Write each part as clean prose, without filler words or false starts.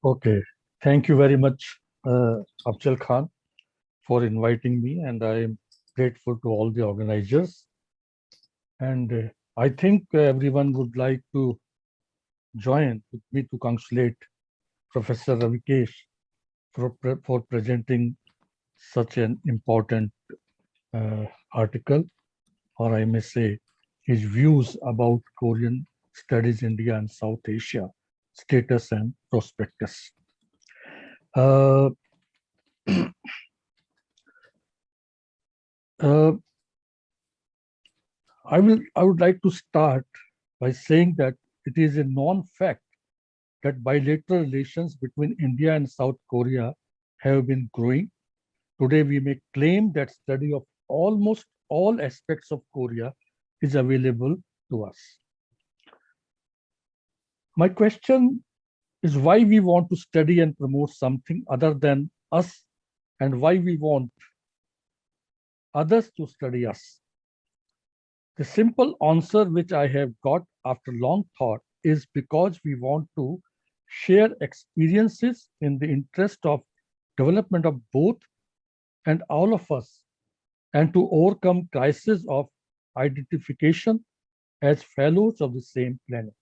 Okay, thank you very much, Afzal Khan, for inviting me, and I am grateful to all the organizers. And I think everyone would like to join with me to congratulate Professor Ravikesh for presenting such an important article, or I may say, his views about Korean studies, India and South Asia, status and prospectus. Uh, uh, I would like to start by saying that it is a known fact that bilateral relations between India and South Korea have been growing. Today, we may claim that study of almost all aspects of Korea is available to us. My question is why we want to study and promote something other than us, and why we want others to study us. The simple answer which I have got after long thought is because we want to share experiences in the interest of development of both and all of us, and to overcome crisis of identification as fellows of the same planet.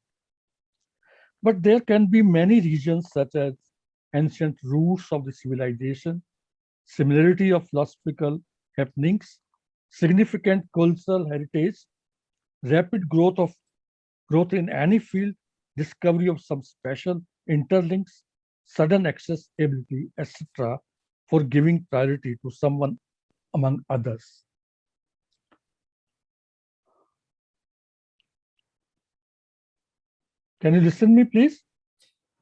But there can be many regions such as ancient roots of the civilization, similarity of philosophical happenings, significant cultural heritage, rapid growth in any field, discovery of some special interlinks, sudden accessibility, etc., for giving priority to someone among others. Can you listen to me, please?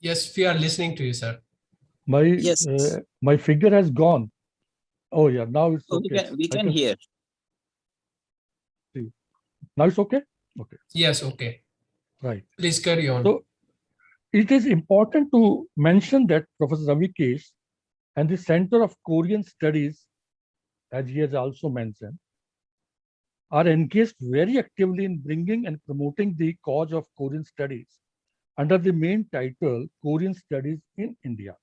Yes, we are listening to you, sir. My figure has gone. Oh yeah, now it's okay. We can hear. See. Now it's okay? Okay. Yes, okay. Right. Please carry on. So it is important to mention that Professor Ravikesh and the Center of Korean Studies, as he has also mentioned, are engaged very actively in bringing and promoting the cause of Korean studies under the main title Korean Studies in India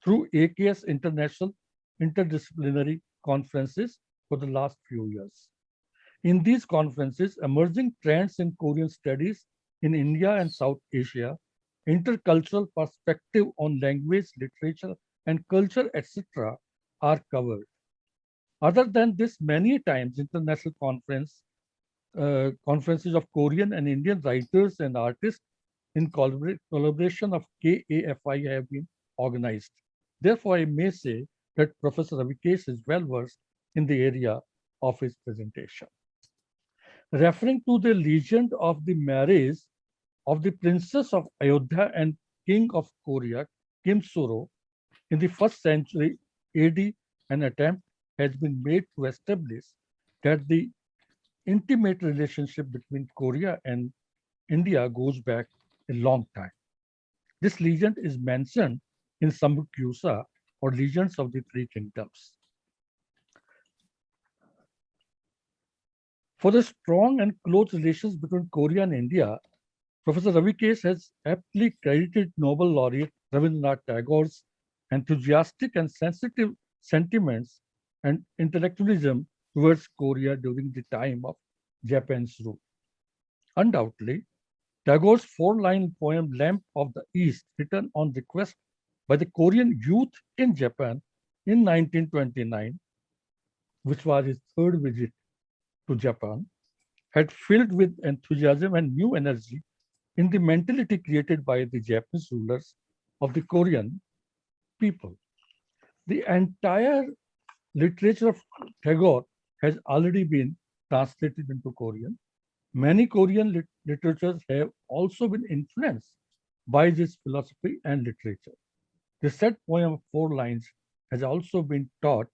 through AKS International Interdisciplinary Conferences for the last few years. In these conferences, emerging trends in Korean studies in India and South Asia, intercultural perspective on language, literature, and culture, etc., are covered. Other than this, many times international conferences of Korean and Indian writers and artists in collaboration of KAFI have been organized. Therefore, I may say that Professor Ravikesh is well versed in the area of his presentation. Referring to the legend of the marriage of the Princess of Ayodhya and King of Korea, Kim Suro, in the 1st century AD, an attempt has been made to establish that the intimate relationship between Korea and India goes back a long time. This legend is mentioned in Sambukyusa, or Legends of the Three Kingdoms. For the strong and close relations between Korea and India, Professor Ravikesh has aptly credited Nobel laureate Rabindranath Tagore's enthusiastic and sensitive sentiments and intellectualism towards Korea during the time of Japan's rule. Undoubtedly, Tagore's 4-line poem Lamp of the East, written on request by the Korean youth in Japan in 1929, which was his 3rd visit to Japan, had filled with enthusiasm and new energy in the mentality created by the Japanese rulers of the Korean people. The entire literature of Tagore has already been translated into Korean. Many Korean literatures have also been influenced by this philosophy and literature. The said poem of 4 lines has also been taught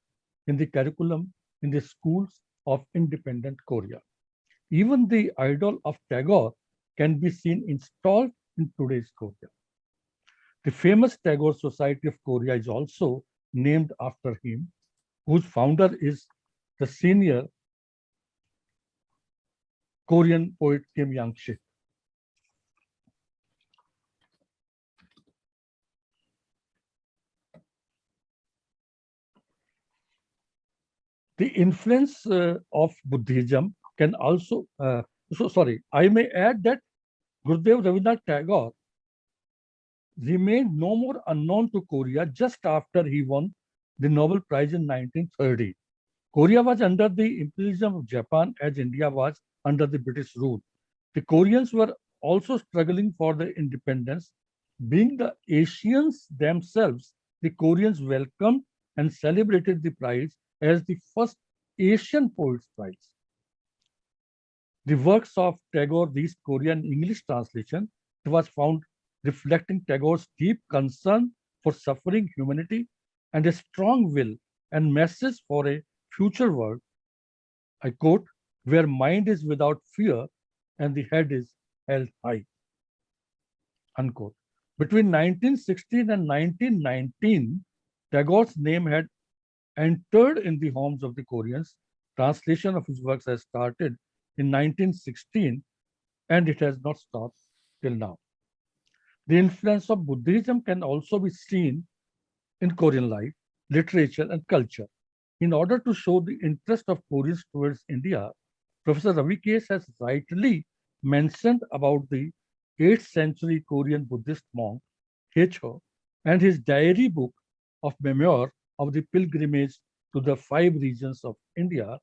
in the curriculum in the schools of independent Korea. Even the idol of Tagore can be seen installed in today's Korea. The famous Tagore Society of Korea is also named after him, whose founder is the senior Korean poet Kim Yang-sik. The influence of Buddhism can also, I may add that Gurudev Rabindranath Tagore remained no more unknown to Korea just after he won the Nobel Prize in 1930. Korea was under the imperialism of Japan as India was under the British rule. The Koreans were also struggling for their independence. Being the Asians themselves, the Koreans welcomed and celebrated the prize as the first Asian Poets Prize. The works of Tagore reached Korean English translation. It was found reflecting Tagore's deep concern for suffering humanity and a strong will and message for a future world. I quote, where mind is without fear and the head is held high. Unquote. Between 1916 and 1919, Tagore's name had entered in the homes of the Koreans. Translation of his works has started in 1916 and it has not stopped till now. The influence of Buddhism can also be seen in Korean life, literature, and culture. In order to show the interest of Koreans towards India, Professor Ravikesh has rightly mentioned about the 8th century Korean Buddhist monk Hecho and his diary book of memoir of the pilgrimage to the 5 regions of India,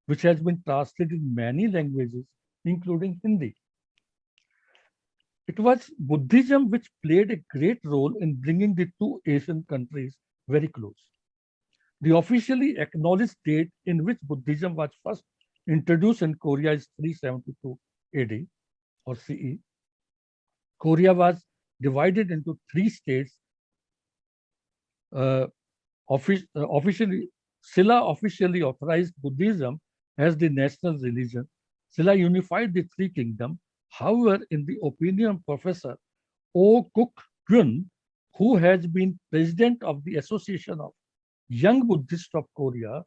which has been translated in many languages, including Hindi. It was Buddhism which played a great role in bringing the 2 Asian countries very close. The officially acknowledged date in which Buddhism was first introduced in Korea is 372 AD or CE. Korea was divided into 3 states. Silla officially authorized Buddhism as the national religion. Silla unified the 3 kingdoms. However, in the opinion of Professor O. Kook Kyun, who has been president of the Association of Young Buddhists of Korea,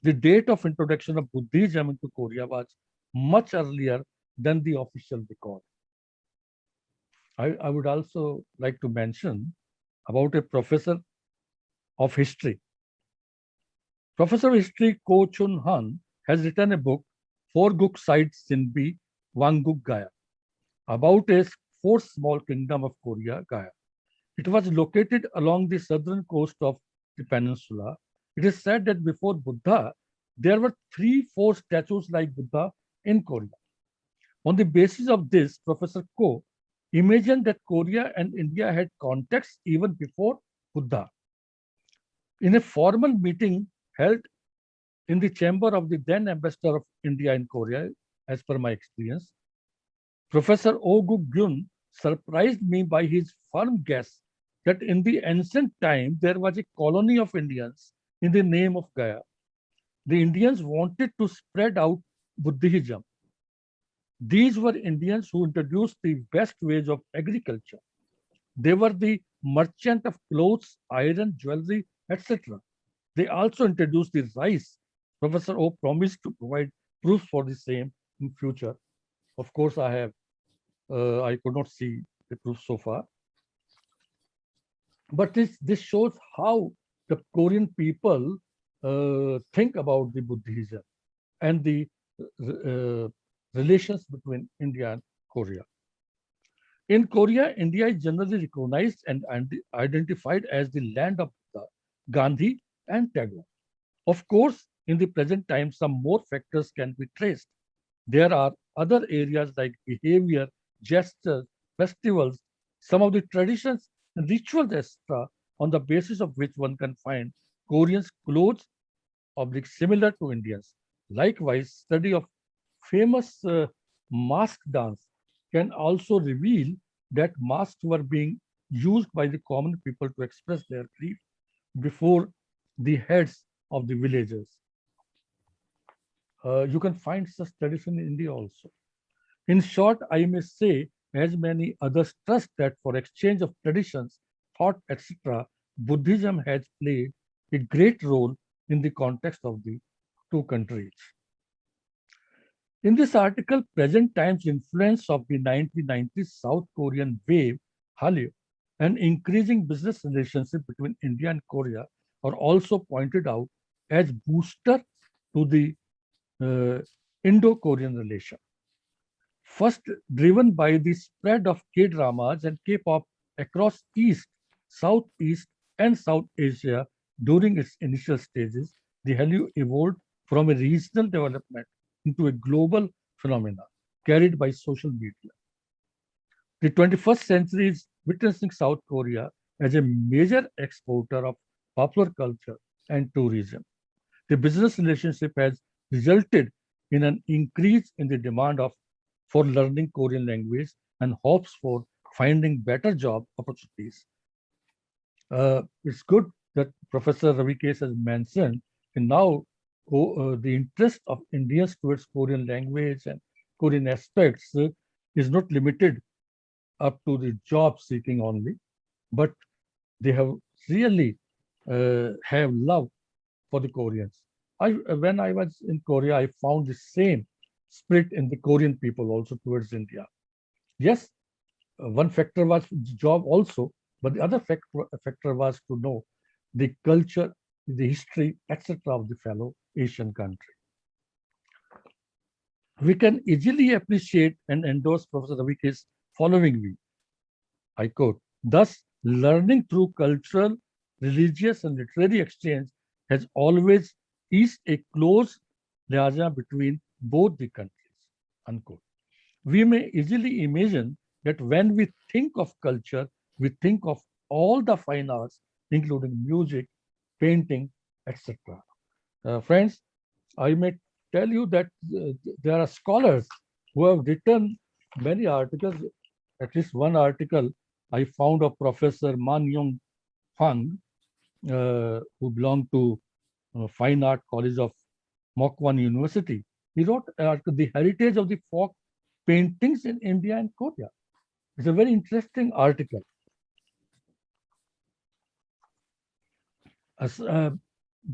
the date of introduction of Buddhism into Korea was much earlier than the official record. I would also like to mention about a professor of history. Professor of history Ko Chun Han has written a book, 4 Guk Sites Sinbi Wangguk Gaya, about a 4th small kingdom of Korea, Gaya. It was located along the southern coast of the peninsula. It is said that before Buddha, there were 3-4 statues like Buddha in Korea. On the basis of this, Professor Ko imagined that Korea and India had contacts even before Buddha. In a formal meeting held in the chamber of the then ambassador of India in Korea, as per my experience, Professor O. Guk Gyun surprised me by his firm guess that in the ancient time there was a colony of Indians in the name of Gaya. The Indians wanted to spread out Buddhism. These were Indians who introduced the best ways of agriculture. They were the merchant of clothes, iron, jewelry, etc. They also introduced the rice. Professor O promised to provide proof for the same in future. Of course, I could not see the proof so far. But this shows how the Korean people think about the Buddhism and the relations between India and Korea. In Korea, India is generally recognized and identified as the land of Gandhi and Tagore. Of course, in the present time, some more factors can be traced. There are other areas like behavior, gestures, festivals, some of the traditions and rituals, etc., on the basis of which one can find Koreans' clothes similar to Indians. Likewise, study of famous mask dance can also reveal that masks were being used by the common people to express their grief before the heads of the villagers. You can find such tradition in India also. In short, I may say, as many others trust that for exchange of traditions, thought, etc., Buddhism has played a great role in the context of the 2 countries. In this article, present times influence of the 1990s South Korean wave, Hallyu, and increasing business relationship between India and Korea are also pointed out as booster to the Indo-Korean relation. First, driven by the spread of K-dramas and K-pop across East, Southeast, and South Asia during its initial stages, the Hallyu evolved from a regional development into a global phenomenon carried by social media. The 21st century is witnessing South Korea as a major exporter of popular culture and tourism. The business relationship has resulted in an increase in the demand for learning Korean language and hopes for finding better job opportunities. It's good that Professor Ravikesh has mentioned, and now the interest of Indians towards Korean language and Korean aspects is not limited up to the job seeking only, but they have really have love for the Koreans. When I was in Korea, I found the same spirit in the Korean people also towards India. Yes, one factor was job also, but the other factor was to know the culture, the history, etc. of the fellow Asian country. We can easily appreciate and endorse Professor Ravikesh followingly. I quote, thus, learning through cultural, religious, and literary exchange has always eased a close liaison between both the countries, unquote. We may easily imagine that when we think of culture, we think of all the fine arts, including music, painting, etc. Friends, I may tell you that there are scholars who have written many articles. At least one article I found of Professor Man Yong Hwang, who belonged to Fine Art College of Mokwan University. He wrote The Heritage of the Folk Paintings in India and Korea. It's a very interesting article. There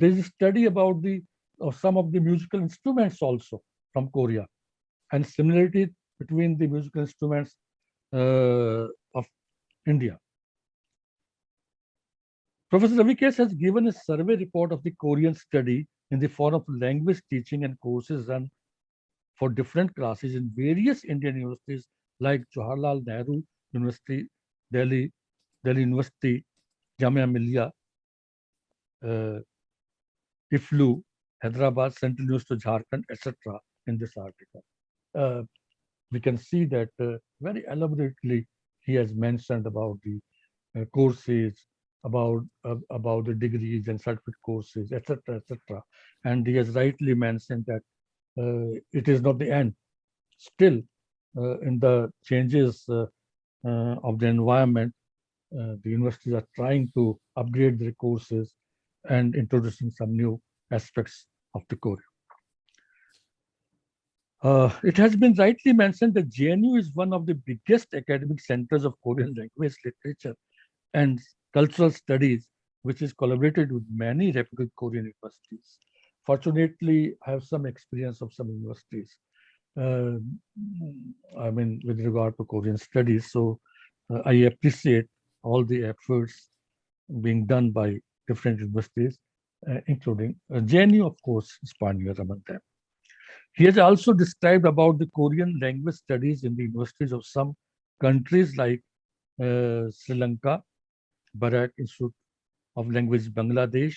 is a study about some of the musical instruments also from Korea, and similarity between the musical instruments of India. Professor Ravikesh has given a survey report of the Korean study in the form of language teaching and courses run for different classes in various Indian universities like Jawaharlal Nehru University, Delhi University, Jamia Millia, IFLU, Hyderabad, Central University of Jharkhand, etc. in this article. We can see that very elaborately he has mentioned about the courses, about the degrees and certificate courses, etc., etc. And he has rightly mentioned that it is not the end. Still, in the changes of the environment, the universities are trying to upgrade their courses and introducing some new aspects of the Korea. It has been rightly mentioned that JNU is one of the biggest academic centers of Korean language, literature, and cultural studies, which is collaborated with many reputed Korean universities. Fortunately, I have some experience of some universities, I mean, with regard to Korean studies. So I appreciate all the efforts being done by different universities, including JNU, of course, is pioneer among them. He has also described about the Korean language studies in the universities of some countries like Sri Lanka, Barak Institute of Language Bangladesh,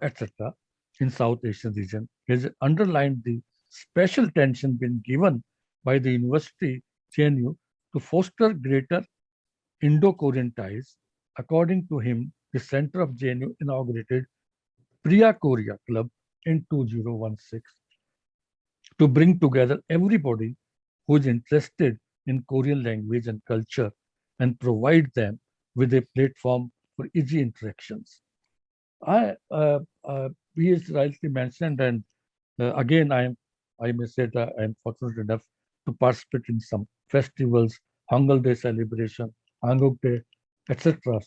etc. in South Asian region. He has underlined the special attention being given by the university JNU to foster greater Indo-Korean ties. According to him, the center of JNU inaugurated Priya Korea Club in 2016 to bring together everybody who is interested in Korean language and culture and provide them with a platform for easy interactions. He is rightly mentioned, and again, I may say that I am fortunate enough to participate in some festivals, Hangul Day celebration, Hanguk Day, etc.,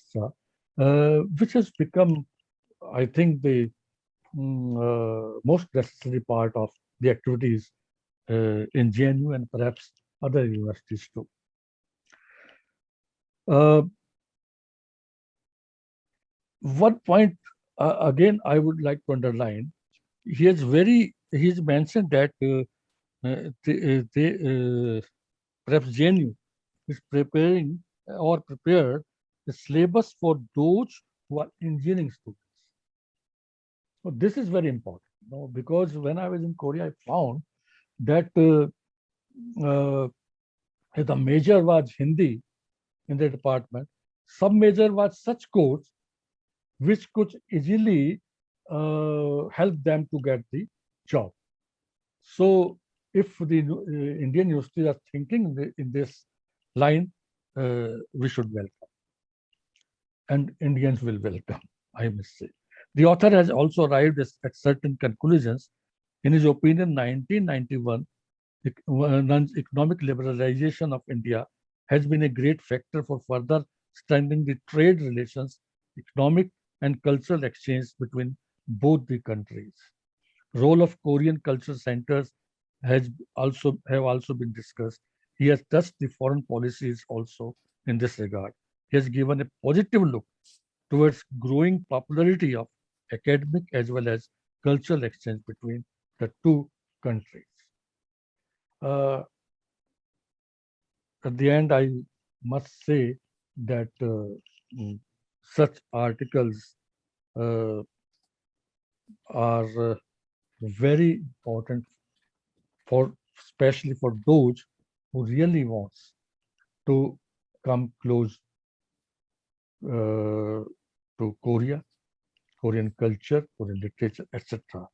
which has become, I think, the most necessary part of the activities in JNU and perhaps other universities too. One point, again, I would like to underline he's mentioned that perhaps JNU is prepared the syllabus for those who are engineering students. So this is very important, because when I was in Korea, I found that the major was Hindi in the department. Sub-major was such course which could easily help them to get the job. So if the Indian universities are thinking in this line, we should welcome. And Indians will welcome, I must say. The author has also arrived at certain conclusions. In his opinion, 1991, economic liberalization of India has been a great factor for further strengthening the trade relations, economic and cultural exchange between both the countries. Role of Korean culture centers have also been discussed. He has touched the foreign policies also in this regard. He has given a positive look towards growing popularity of academic as well as cultural exchange between the two countries. At the end, I must say that such articles are very important especially for those who really wants to come close to Korea, Korean culture, Korean literature, etc.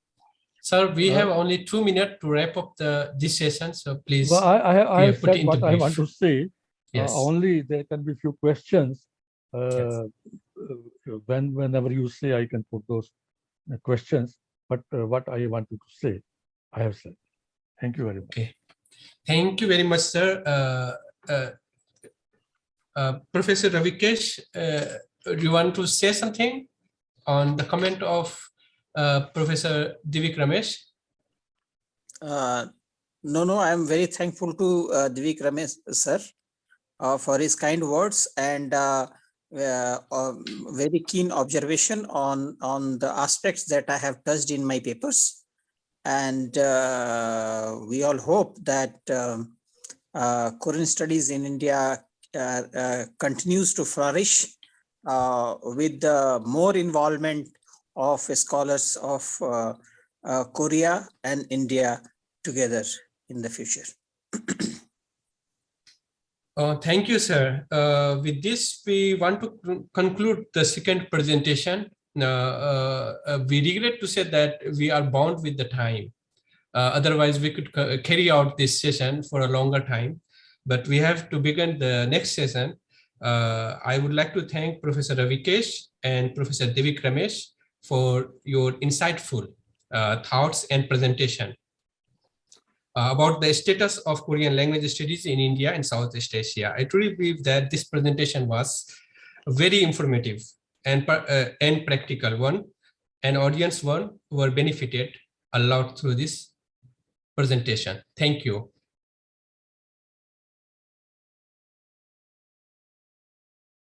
Sir, we have only 2 minutes to wrap up this session, so please. Well, I have said what I want to say. Yes. Only there can be few questions. Whenever you say, I can put those questions. But what I wanted to say, I have said. Thank you very much. Okay. Thank you very much, sir. Professor Ravikesh, do you want to say something on the comment of Professor Divik Ramesh? No, I am very thankful to Divik Ramesh, sir, for his kind words and very keen observation on the aspects that I have touched in my papers. And we all hope that Korean studies in India continues to flourish with more involvement of scholars of Korea and India together in the future. Thank you, sir. With this, we want to conclude the second presentation. We regret to say that we are bound with the time. Otherwise, we could carry out this session for a longer time. But we have to begin the next session. I would like to thank Professor Ravikesh and Professor Divik Ramesh for your insightful thoughts and presentation about the status of Korean language studies in India and Southeast Asia. I truly believe that this presentation was very informative and practical one, and audience one who are benefited a lot through this presentation. Thank you.